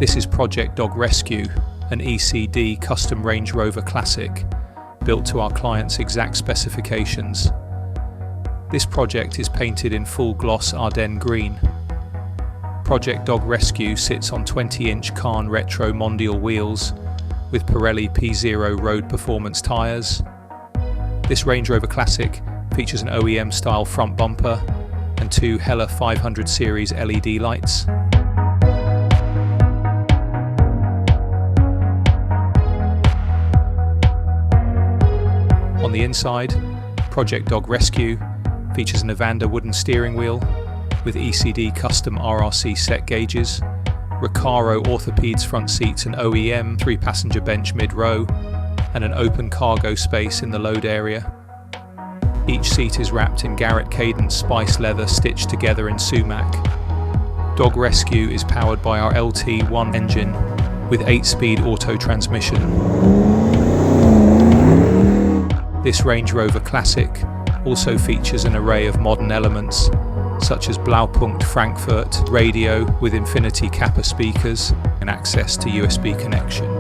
This is Project Dog Rescue, an E.C.D custom Range Rover Classic, built to our client's exact specifications. This project is painted in full gloss Ardennes green. Project Dog Rescue sits on 20-inch Kahn retro Mondial wheels with Pirelli P0 road performance tyres. This Range Rover Classic features an OEM-style front bumper and two Hella 500 series LED lights. On the inside, Project Dog Rescue features an Evander wooden steering wheel with ECD custom RRC set gauges, Recaro Orthopeds front seats and OEM 3-passenger bench mid-row, and an open cargo space in the load area. Each seat is wrapped in Garrett Cadence Spice leather stitched together in sumac. Dog Rescue is powered by our LT1 engine with 8-speed auto transmission. This Range Rover Classic also features an array of modern elements such as Blaupunkt Frankfurt radio with Infinity Kappa speakers and access to USB connection.